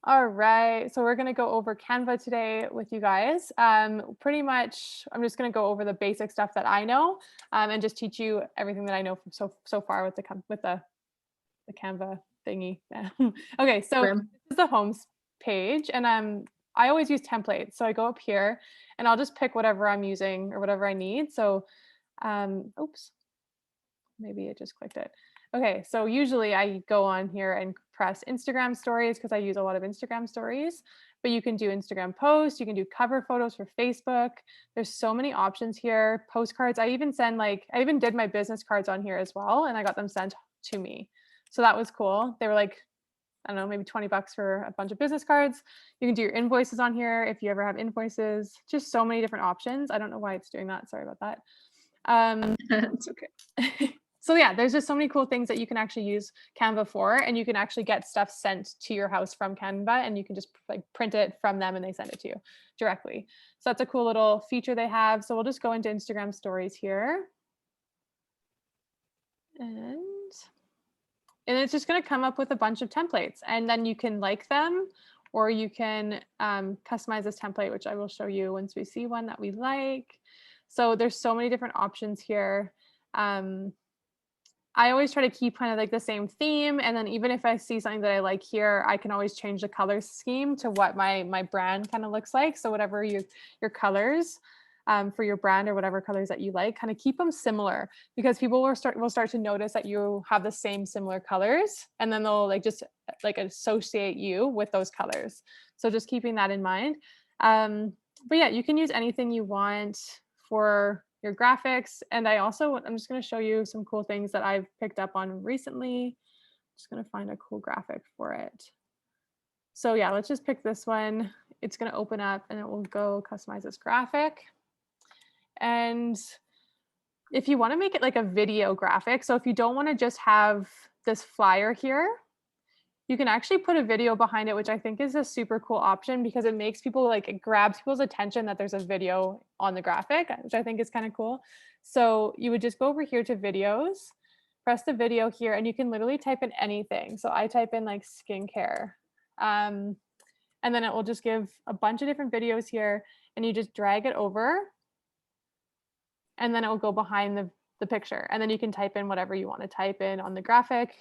All right, so we're going to go over Canva today with you guys. Pretty much, I'm just going to go over the basic stuff that I know, and just teach you everything that I know from so far with the Canva thingy. Okay, so Grim. this is the homes page, and I always use templates. So I go up here, and I'll just pick whatever I'm using or whatever I need. So, oops, maybe it just clicked it. Okay, so usually I go on here and press Instagram stories because I use a lot of Instagram stories, but you can do Instagram posts, you can do cover photos for Facebook. There's so many options here. Postcards, I even did my business cards on here as well, and I got them sent to me. So that was cool. They were like, I don't know, maybe 20 bucks for a bunch of business cards. You can do your invoices on here if you ever have invoices. Just so many different options. I don't know why it's doing that. Sorry about that. It's okay. So yeah, there's just so many cool things that you can actually use Canva for, and you can actually get stuff sent to your house from Canva, and you can just like print it from them and they send it to you directly. So that's a cool little feature they have. So we'll just go into Instagram stories here. And it's just going to come up with a bunch of templates, and then you can like them, or you can customize this template, which I will show you once we see one that we like. So there's so many different options here. I always try to keep kind of like the same theme, and then even if I see something that I like here, I can always change the color scheme to what my brand kind of looks like. So whatever your colors for your brand, or whatever colors that you like, kind of keep them similar, because people will start to notice that you have the same similar colors, and then they'll like just like associate you with those colors. So just keeping that in mind. But yeah, you can use anything you want for your graphics. And I'm just going to show you some cool things that I've picked up on recently. Just going to find a cool graphic for it. So yeah, let's just pick this one. It's going to open up and it will go customize this graphic. And if you want to make it like a video graphic, so if you don't want to just have this flyer here, you can actually put a video behind it, which I think is a super cool option, because it makes people like, it grabs people's attention that there's a video on the graphic, which I think is kind of cool. So you would just go over here to videos, press the video here, and you can literally type in anything. So I type in like skincare. And then it will just give a bunch of different videos here, and you just drag it over, and then it will go behind the picture. And then you can type in whatever you want to type in on the graphic.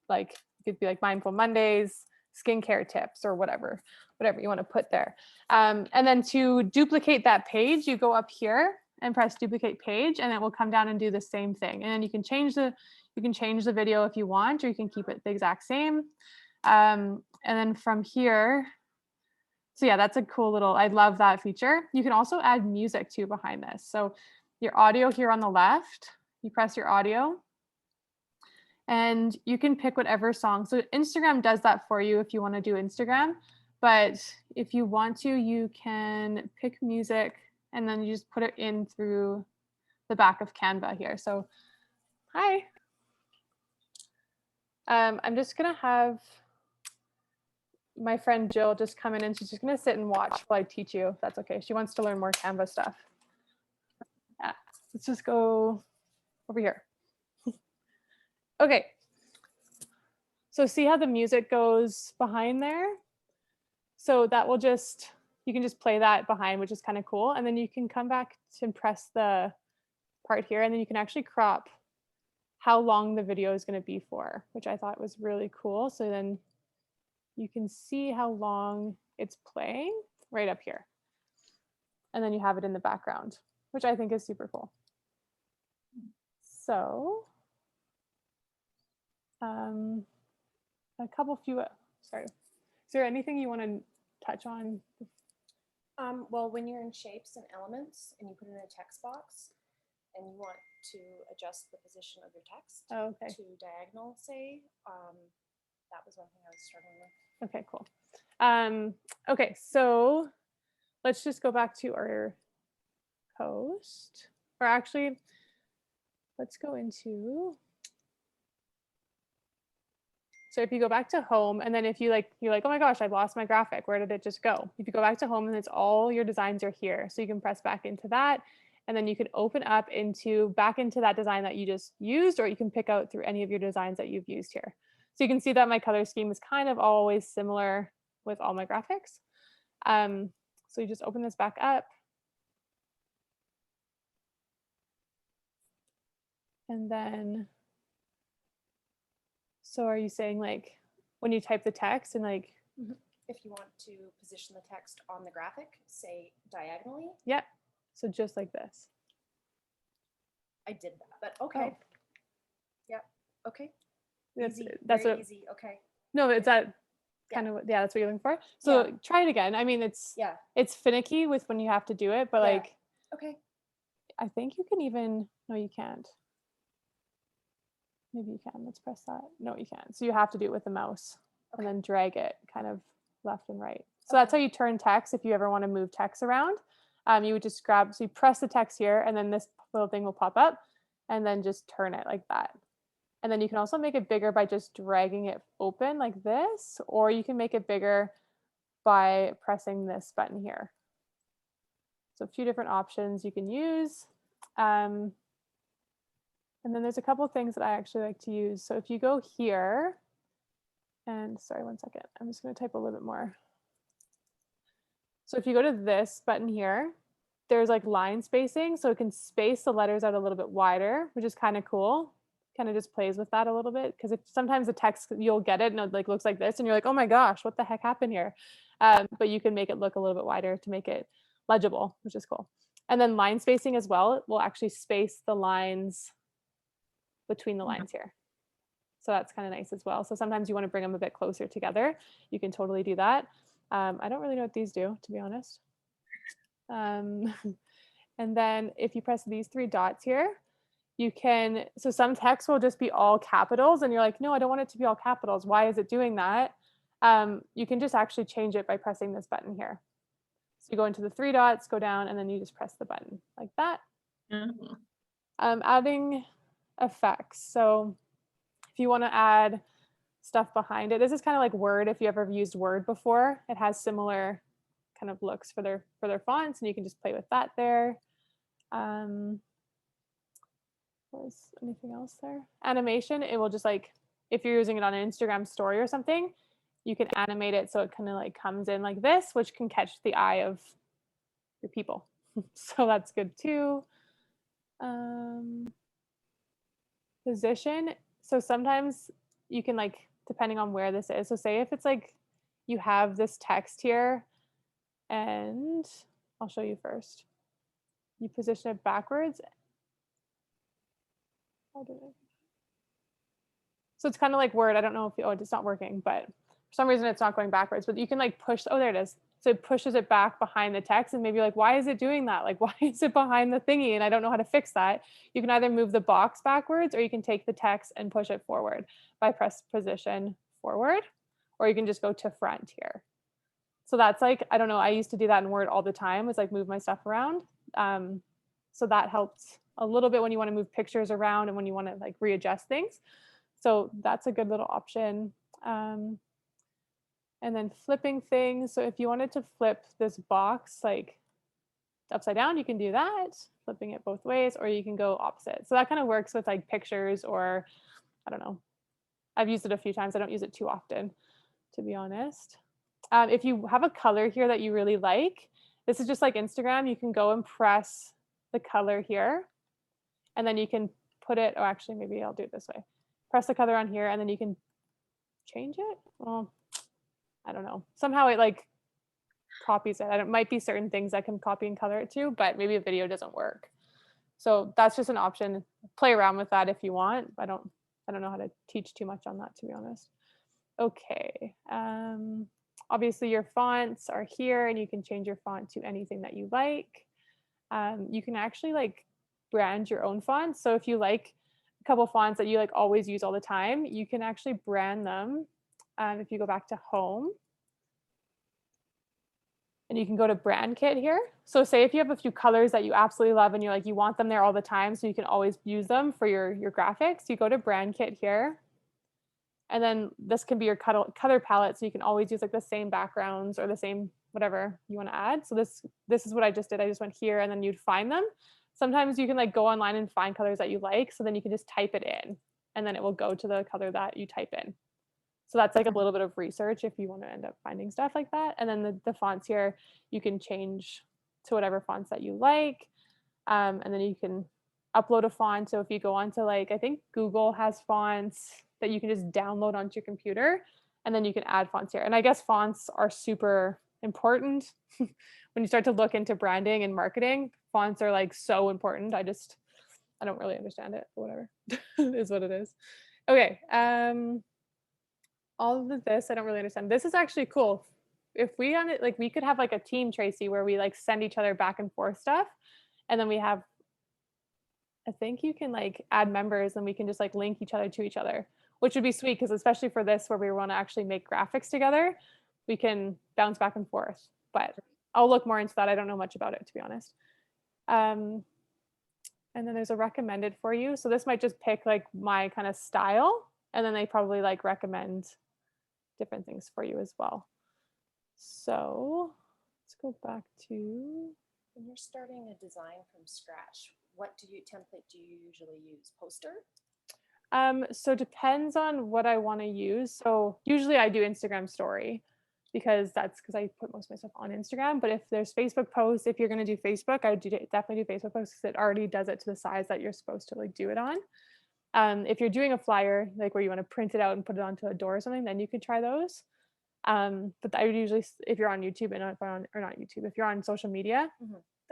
Like it could be like mindful Mondays, skincare tips, or whatever you want to put there. And then to duplicate that page, you go up here and press duplicate page, and it will come down and do the same thing. And then you can change the video if you want, or you can keep it the exact same. And then from here, so yeah, that's a cool little, I love that feature. You can also add music too behind this. So your audio here on the left, you press your audio, and you can pick whatever song. So Instagram does that for you if you want to do Instagram. But if you want to, you can pick music, and then you just put it in through the back of Canva here. So hi. I'm just going to have my friend Jill just come in, and she's just going to sit and watch while I teach you, if that's okay. She wants to learn more Canva stuff. Yeah, let's just go over here. Okay. So see how the music goes behind there? So that will just, you can just play that behind, which is kind of cool. And then you can come back to press the part here, and then you can actually crop how long the video is going to be for, which I thought was really cool. So then you can see how long it's playing right up here. And then you have it in the background, which I think is super cool. So sorry. Is there anything you want to touch on? Well, when you're in shapes and elements and you put in a text box and you want to adjust the position of your text to diagonal, say, that was one thing I was struggling with. Okay, cool. Okay, so let's just go back to our post, or actually, let's go into, so if you go back to home, and then if you're like, oh my gosh, I lost my graphic, where did it just go? If you go back to home, and it's all your designs are here. So you can press back into that, and then you can open up back into that design that you just used, or you can pick out through any of your designs that you've used here. So you can see that my color scheme is kind of always similar with all my graphics. So you just open this back up. And then, so are you saying like when you type the text and like, if you want to position the text on the graphic, say diagonally? Yep. So just like this. I did that, but okay. Oh. Yep. Okay. That's Easy. that's Very what, easy. Okay. no, it's that Yeah. kind of what, yeah, that's what you're looking for. So Yeah. try it again. I mean, it's finicky with when you have to do it, but like, okay. I think you can even, no, you can't. Maybe you can. Let's press that. No, you can't. So you have to do it with the mouse and then drag it kind of left and right. So that's how you turn text. If you ever want to move text around, you would just grab, so you press the text here and then this little thing will pop up and then just turn it like that. And then you can also make it bigger by just dragging it open like this, or you can make it bigger by pressing this button here. So a few different options you can use. And then there's a couple of things that I actually like to use. So if you go here, and sorry, one second, I'm just going to type a little bit more. So if you go to this button here, there's like line spacing. So it can space the letters out a little bit wider, which is kind of cool. Kind of just plays with that a little bit, because sometimes the text, you'll get it and it like looks like this and you're like, oh my gosh, what the heck happened here? But you can make it look a little bit wider to make it legible, which is cool. And then line spacing as well, it will actually space the lines between the lines here. So that's kind of nice as well. So sometimes you want to bring them a bit closer together. You can totally do that. I don't really know what these do, to be honest. And then if you press these three dots here, you can, so some text will just be all capitals and you're like, no, I don't want it to be all capitals. Why is it doing that? You can just actually change it by pressing this button here. So you go into the three dots, go down, and then you just press the button like that. Adding effects. So if you want to add stuff behind it, this is kind of like Word. If you ever used Word before, it has similar kind of looks for their fonts, and you can just play with that there. Was anything else there? Animation, it will just like, if you're using it on an Instagram story or something, you can animate it so it kind of like comes in like this, which can catch the eye of your people. So that's good too. Position. So sometimes you can like, depending on where this is. So say if it's like you have this text here, and I'll show you first. You position it backwards. So it's kind of like Word. I don't know if, it's not working, but for some reason it's not going backwards, but you can like push, oh, there it is. So it pushes it back behind the text, and maybe you're like, why is it doing that? Like, why is it behind the thingy? And I don't know how to fix that. You can either move the box backwards, or you can take the text and push it forward by press position forward, or you can just go to front here. So that's like, I don't know, I used to do that in Word all the time, was like move my stuff around. So that helps a little bit when you want to move pictures around and when you want to like readjust things. So that's a good little option. And then flipping things. So if you wanted to flip this box like upside down, you can do that, flipping it both ways, or you can go opposite. So that kind of works with like pictures, or I don't know. I've used it a few times. I don't use it too often, to be honest. If you have a color here that you really like, this is just like Instagram. You can go and press the color here, and then you can put it, or actually maybe I'll do it this way. Press the color on here, and then you can change it. Well, I don't know. Somehow it like copies it. It might be certain things that can copy and color it too, but maybe a video doesn't work. So that's just an option. Play around with that if you want. I don't know how to teach too much on that, to be honest. Okay. Obviously your fonts are here, and you can change your font to anything that you like. You can actually like brand your own fonts. So if you like a couple fonts that you like always use all the time, you can actually brand them. If you go back to home, and you can go to brand kit here. So say if you have a few colors that you absolutely love and you're like, you want them there all the time, so you can always use them for your graphics, you go to brand kit here. And then this can be your color palette. So you can always use like the same backgrounds or the same whatever you want to add. So this is what I just did. I just went here, and then you'd find them. Sometimes you can like go online and find colors that you like. So then you can just type it in, and then it will go to the color that you type in. So that's like a little bit of research if you want to end up finding stuff like that. And then the fonts here, you can change to whatever fonts that you like. And then you can upload a font. So if you go onto like, I think Google has fonts that you can just download onto your computer, and then you can add fonts here. And I guess fonts are super important. When you start to look into branding and marketing, fonts are like so important. I don't really understand it, but whatever. It is what it is. Okay. All of this I don't really understand. This is actually cool. If we on it, like we could have like a team, Tracy, where we like send each other back and forth stuff, and then we have, I think you can like add members and we can just like link each other to each other, which would be sweet because especially for this where we want to actually make graphics together, we can bounce back and forth. But I'll look more into that. I don't know much about it, to be honest. And then there's a recommended for you. So this might just pick like my kind of style, and then they probably like recommend different things for you as well. So let's go back to, when you're starting a design from scratch, what template do you usually use? Poster? So depends on what I want to use. So usually I do Instagram story because I put most of my stuff on Instagram. But if there's Facebook posts, if you're going to do Facebook, I definitely do Facebook posts because it already does it to the size that you're supposed to like do it on. If you're doing a flyer, like where you want to print it out and put it onto a door or something, then you could try those. But I would usually, if you're on YouTube and not YouTube, if you're on social media,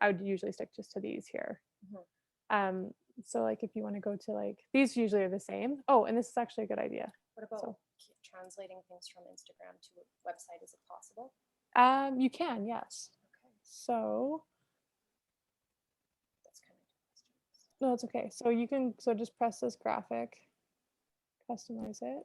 I would usually stick just to these here. So like if you want to go to like, these usually are the same. Oh, and this is actually a good idea. What about translating things from Instagram to a website? Is it possible? You can, yes. Okay. So that's kind of no, it's okay. So you can, so just press this graphic, customize it.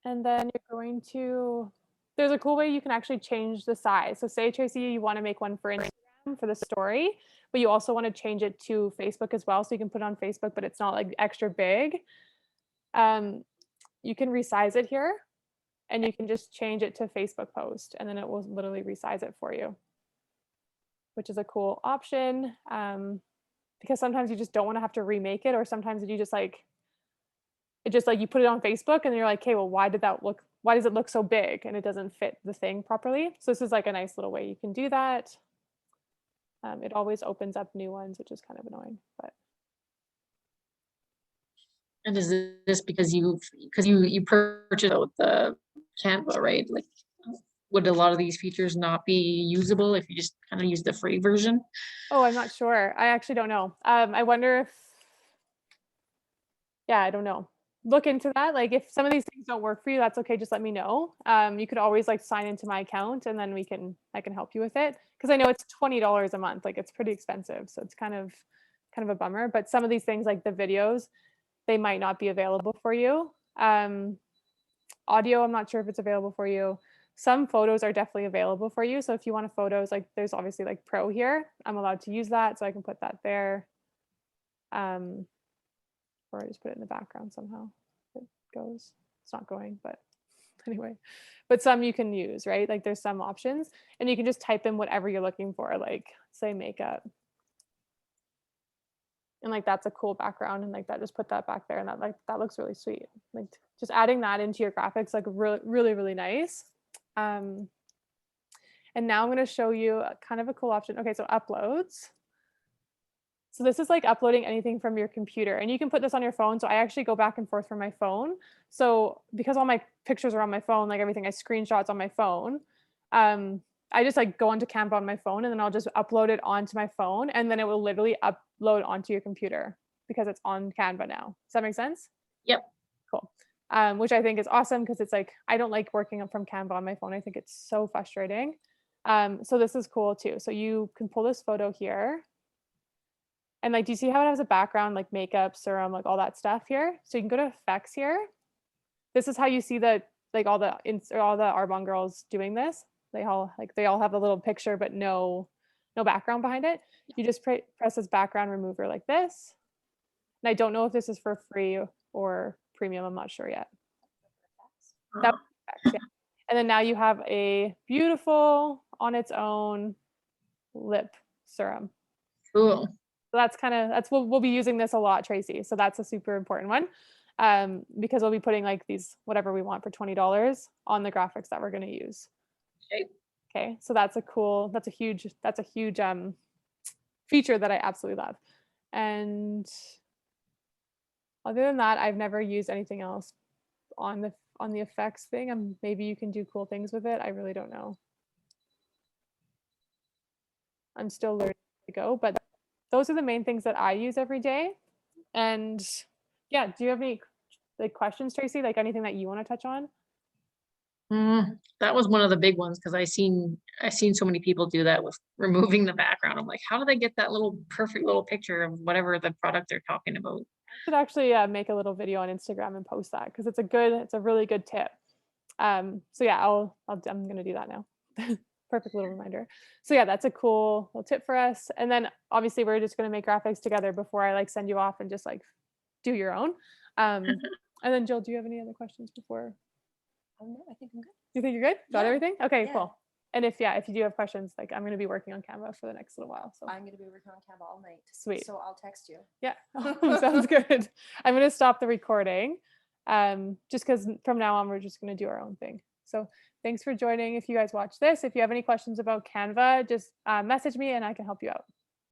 And then you're going to, there's a cool way you can actually change the size. So say, Tracy, you want to make one for Instagram for the story, but you also want to change it to Facebook as well. So you can put it on Facebook, but it's not like extra big. You can resize it here, and you can just change it to Facebook post, and then it will literally resize it for you, which is a cool option. Because sometimes you just don't want to have to remake it, or sometimes you just like, it just like you put it on Facebook and you're like, okay, well, why does it look so big and it doesn't fit the thing properly? So this is like a nice little way you can do that. It always opens up new ones, which is kind of annoying, but. And is this because you purchased with the Canva, right? Like, would a lot of these features not be usable if you just kind of use the free version? Oh, I'm not sure. I actually don't know. I wonder if, yeah, I don't know. Look into that. Like if some of these things don't work for you, that's okay. Just let me know. You could always like sign into my account and then I can help you with it. Cause I know it's $20 a month. Like it's pretty expensive. So it's kind of a bummer, but some of these things like the videos, they might not be available for you. Audio, I'm not sure if it's available for you. Some photos are definitely available for you. So if you want photos, like there's obviously like Pro here. I'm allowed to use that. So I can put that there. Or I just put it in the background somehow. It goes. It's not going, but anyway. But some you can use, right? Like there's some options, and you can just type in whatever you're looking for, like say makeup. And like that's a cool background, and like that, just put that back there, and that looks really sweet. Like just adding that into your graphics, like really nice. And now I'm going to show you kind of a cool option. Okay, so uploads. So this is like uploading anything from your computer, and you can put this on your phone. So I actually go back and forth from my phone. So because all my pictures are on my phone, like everything I screenshots on my phone, I just like go onto Canva on my phone, and then I'll just upload it onto my phone, and then it will literally upload onto your computer because it's on Canva now. Does that make sense? Yep. Cool. Which I think is awesome because it's like, I don't like working from Canva on my phone. I think it's so frustrating. So this is cool too. So you can pull this photo here. And like, do you see how it has a background, like makeup, serum, like all that stuff here? So you can go to effects here. This is how you see the, like all the Arbonne girls doing this. They all have a little picture, but no background behind it. You just press this background remover like this. And I don't know if this is for free or premium. I'm not sure yet. That was effects, yeah. And then now you have a beautiful on its own lip serum. Cool. So that's what we'll be using this a lot, Tracy. So that's a super important one. because we'll be putting like these, whatever we want for $20 on the graphics that we're going to use. Okay. Okay. So that's a huge feature that I absolutely love. And other than that, I've never used anything else on the effects thing. Maybe you can do cool things with it. I really don't know. I'm still learning to go, but those are the main things that I use every day. And yeah, do you have any like questions, Tracy? Like anything that you want to touch on? That was one of the big ones because I seen so many people do that with removing the background. I'm like, how do they get that little perfect little picture of whatever the product they're talking about? I should actually make a little video on Instagram and post that because it's a really good tip. So yeah, I'm gonna do that now. Perfect little reminder. So yeah, that's a cool little tip for us. And then obviously we're just gonna make graphics together before I like send you off and just like do your own. And then Jill, do you have any other questions before? No, I think I'm good. You think you're good? Got Yeah. everything? Okay, Yeah. cool. And if you do have questions, like I'm gonna be working on Canva for the next little while. So I'm going to be working on Canva all night. Sweet. So I'll text you. Yeah, sounds good. I'm gonna stop the recording, just because from now on we're just gonna do our own thing. So thanks for joining. If you guys watch this, if you have any questions about Canva, just message me and I can help you out.